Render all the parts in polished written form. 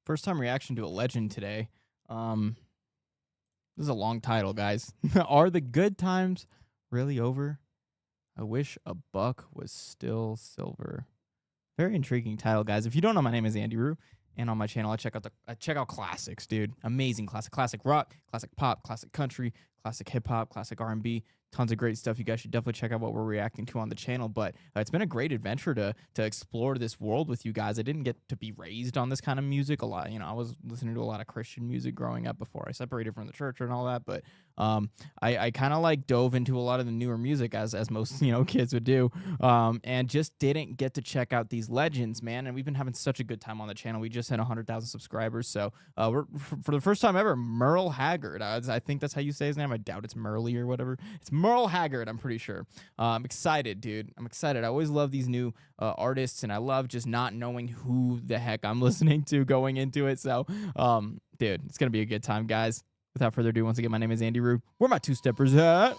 First time reaction to a legend today. This is a long title, guys. Are the good times really over? I wish a buck was still silver. Very intriguing title, guys. If you don't know, my name is itsandiroo, and on my channel, I check out classics, dude. Amazing classic rock, classic pop, classic country, classic hip hop, classic R&B. Tons of great stuff. You guys should definitely check out what we're reacting to on the channel. But it's been a great adventure to explore this world with you guys. I didn't get to be raised on this kind of music a lot. You know, I was listening to a lot of Christian music growing up before I separated from the church and all that. But I kind of like dove into a lot of the newer music as most kids would do, and just didn't get to check out these legends, man. And we've been having such a good time on the channel. We just hit 100,000 subscribers, so we're for the first time ever, Merle Haggard. I think that's how you say his name. I doubt it's Merle or whatever. It's Merle Haggard, I'm pretty sure. I'm excited, dude. I'm excited. I always love these new artists, and I love just not knowing who the heck I'm listening to going into it. So, dude, it's gonna be a good time, guys. Without further ado, once again, my name is itsandiroo. Where my two-steppers at?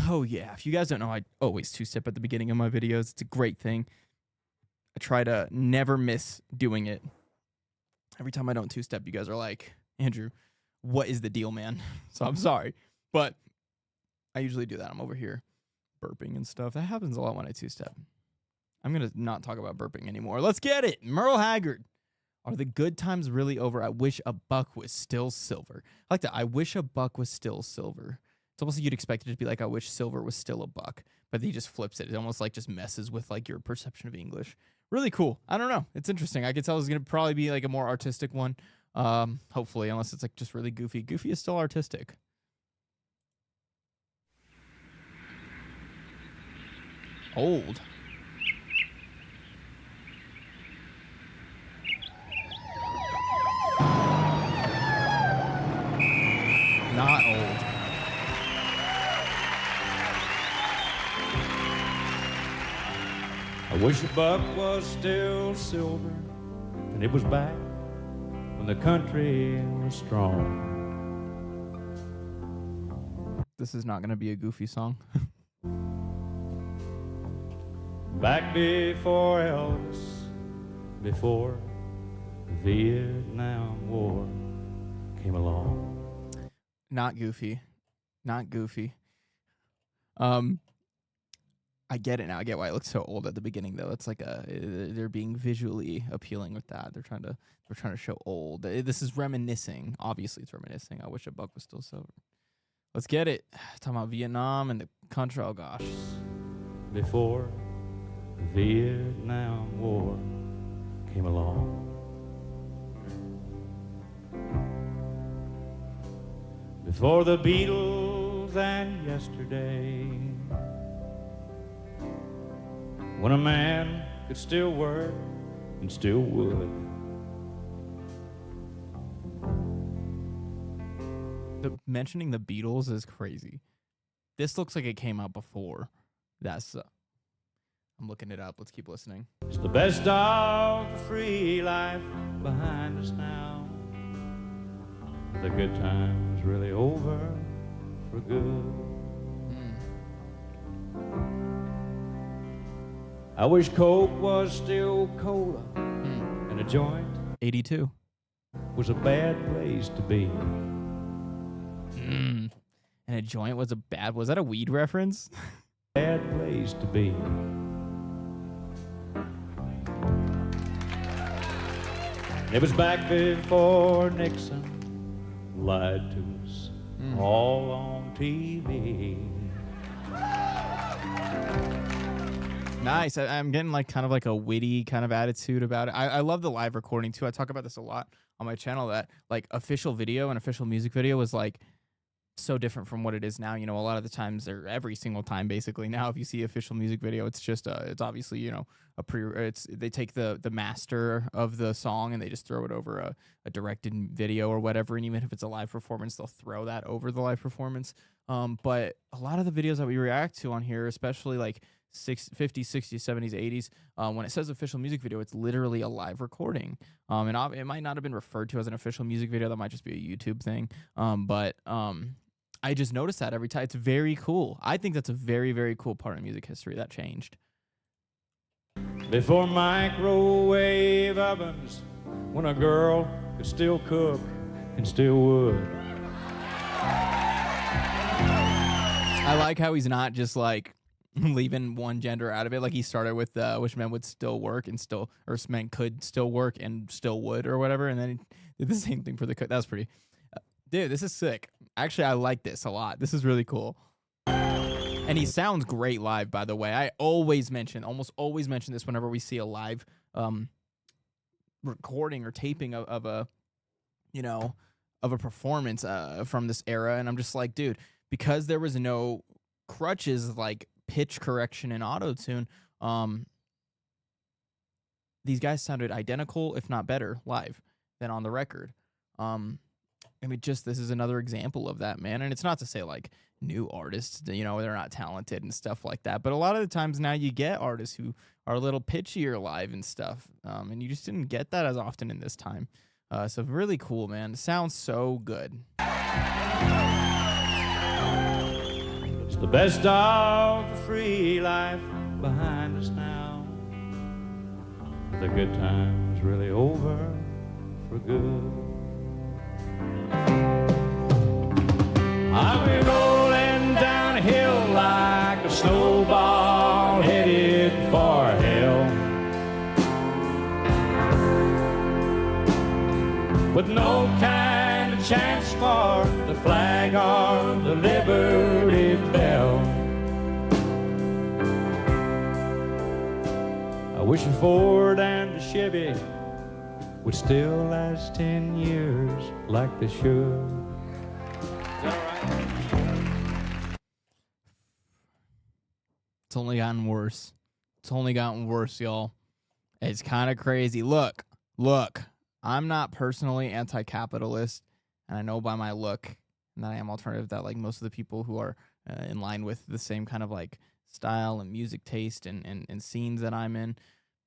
Oh, yeah. If you guys don't know, I always two-step at the beginning of my videos. It's a great thing. I try to never miss doing it. Every time I don't two-step, you guys are like, Andrew, what is the deal, man? So I'm sorry. But I usually do that. I'm over here burping and stuff. That happens a lot when I two-step. I'm going to not talk about burping anymore. Let's get it. Merle Haggard. Are the good times really over? I wish a buck was still silver. I like that. I wish a buck was still silver. It's almost like you'd expect it to be like, I wish silver was still a buck, but he just flips it. It almost like just messes with like your perception of English. Really cool. I don't know. It's interesting. I could tell it's going to probably be like a more artistic one. Hopefully, unless it's like just really goofy. Goofy is still artistic. Old. Not old. I wish a buck was still silver, and it was back when the country was strong. This is not going to be a goofy song. Back before Elvis, before the Vietnam War came along. Not goofy. Not goofy. I get it now. I get why it looks so old at the beginning, though. It's like they're being visually appealing with that. They're trying to show old. This is reminiscing. Obviously, it's reminiscing. I wish a buck was still silver. Let's get it. Talking about Vietnam and the country. Oh gosh. Before the Vietnam War came along. Before the Beatles and yesterday. When a man could still work and still would. Mentioning the Beatles is crazy. This looks like it came out before. That's I'm looking it up. Let's keep listening. It's the best of the free life behind us now. The good times really over for good. I wish Coke was still cola, and a joint 82 was a bad place to be. And a joint was was that a weed reference? Bad place to be. It was back before Nixon lied to us all on TV. Nice. I'm getting like kind of like a witty kind of attitude about it. I love the live recording too. I talk about this a lot on my channel, that like official video and official music video was like so different from what it is now. You know, a lot of the times, or every single time basically now, if you see official music video, it's just it's obviously, you know, they take the master of the song and they just throw it over a directed video or whatever. And even if it's a live performance, they'll throw that over the live performance. But a lot of the videos that we react to on here, especially like 50s, 60s, 70s, 80s, when it says official music video, it's literally a live recording. It might not have been referred to as an official music video. That might just be a YouTube thing. But I just noticed that every time. It's very cool. I think that's a very, very cool part of music history that changed. Before microwave ovens, when a girl could still cook and still would. I like how he's not just like leaving one gender out of it. Like he started with which men would still work and still, or men could still work and still would, or whatever. And then he did the same thing for the cook. That was pretty. Dude, this is sick. Actually, I like this a lot. This is really cool. And he sounds great live, by the way. I almost always mention this whenever we see a live recording or taping of a performance from this era. And I'm just like, dude, because there was no crutches like pitch correction and auto-tune, these guys sounded identical, if not better, live than on the record. I mean, this is another example of that, man. And it's not to say like new artists, they're not talented and stuff like that. But a lot of the times now you get artists who are a little pitchier live and stuff. And you just didn't get that as often in this time. So really cool, man. It sounds so good. It's the best of the free life behind us now. The good times really over for good. I'll be rolling downhill like a snowball headed for hell, with no kind of chance for the flag or the Liberty Bell. I wish a Ford and a Chevy would still last 10 years like they should. It's only gotten worse. It's only gotten worse, y'all. It's kind of crazy. Look, I'm not personally anti-capitalist, and I know by my look that I am alternative, that like most of the people who are in line with the same kind of like style and music taste and scenes that I'm in,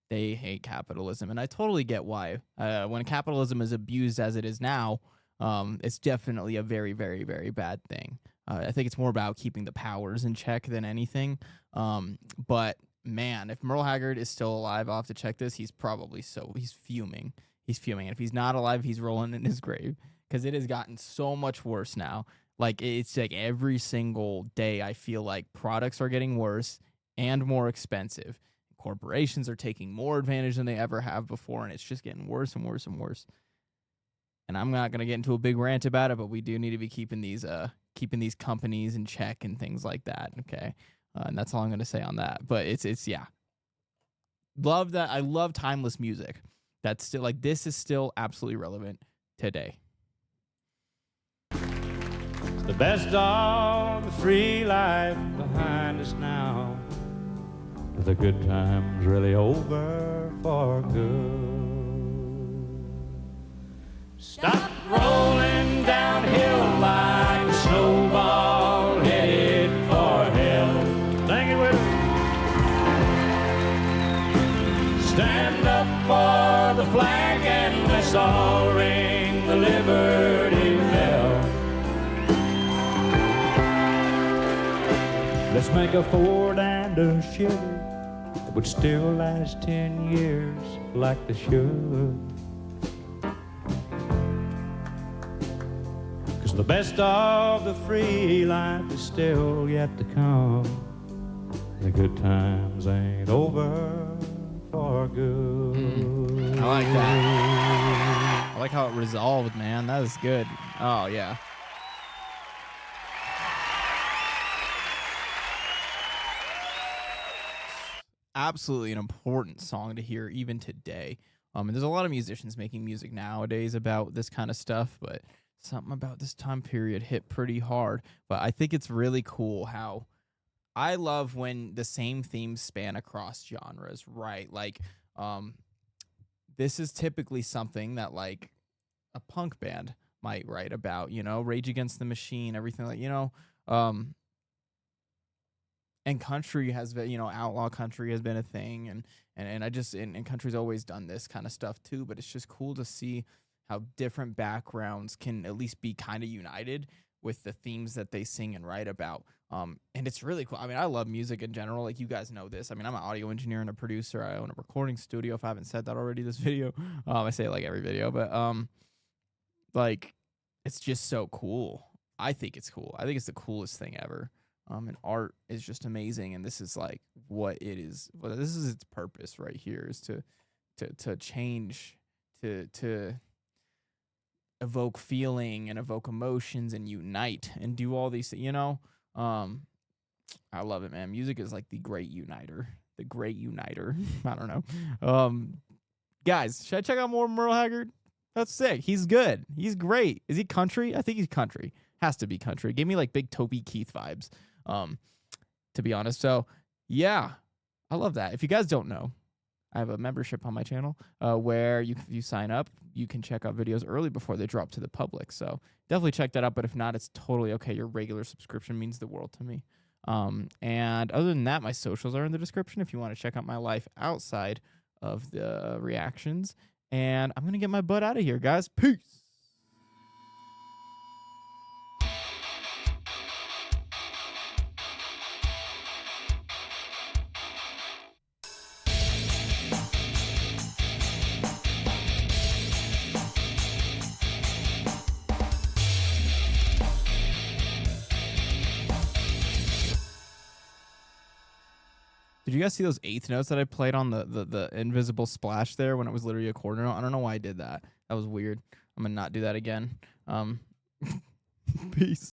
they hate capitalism. And I totally get why. When capitalism is abused as it is now, it's definitely a very, very, very bad thing. I think it's more about keeping the powers in check than anything. But man, if Merle Haggard is still alive, I'll have to check this. He's fuming. He's fuming. And if he's not alive, he's rolling in his grave, because it has gotten so much worse now. Like, it's like every single day I feel like products are getting worse and more expensive. Corporations are taking more advantage than they ever have before, and it's just getting worse and worse and worse. And I'm not going to get into a big rant about it, but we do need to be keeping these companies in check and things like that, okay? And that's all I'm going to say on that. But it's yeah. Love that. I love timeless music. That's still, like, this is still absolutely relevant today. It's the best of the free life behind us now. The good times really over for good. Stop rolling downhill like a snowball headed for hell. Sing it with me. Stand up for the flag and let's all ring the Liberty Bell. Let's make a Ford and a Chevy that would still last 10 years like they should. 'Cause the best of the free life is still yet to come. The good times ain't over for good. I like that. I like how it resolved, man. That was good. Oh, yeah. Absolutely an important song to hear even today. And there's a lot of musicians making music nowadays about this kind of stuff, but something about this time period hit pretty hard. But I think it's really cool how I love when the same themes span across genres, right? Like, this is typically something that like a punk band might write about, Rage Against the Machine, everything like, Um, and country has been, outlaw country has been a thing, and I just and country's always done this kind of stuff too. But it's just cool to see how different backgrounds can at least be kind of united with the themes that they sing and write about. And it's really cool. I mean, I love music in general. Like, you guys know this. I mean, I'm an audio engineer and a producer. I own a recording studio. If I haven't said that already, this video, I say it like every video, but like, it's just so cool. I think it's cool. I think it's the coolest thing ever. And art is just amazing. And this is like what it is. Well, this is its purpose right here, is to change, to evoke feeling and evoke emotions and unite and do all these things, I love it, man. Music is like the great uniter. The great uniter. I don't know. Guys, should I check out more Merle Haggard? That's sick. He's good. He's great. Is he country? I think he's country. Has to be country. Gave me like big Toby Keith vibes, to be honest. So, yeah, I love that. If you guys don't know, I have a membership on my channel where you sign up, you can check out videos early before they drop to the public. So definitely check that out. But if not, it's totally okay. Your regular subscription means the world to me. And other than that, my socials are in the description if you want to check out my life outside of the reactions. And I'm going to get my butt out of here, guys. Peace. Did you guys see those eighth notes that I played on the invisible splash there when it was literally a quarter note? I don't know why I did that. That was weird. I'm going to not do that again. Peace.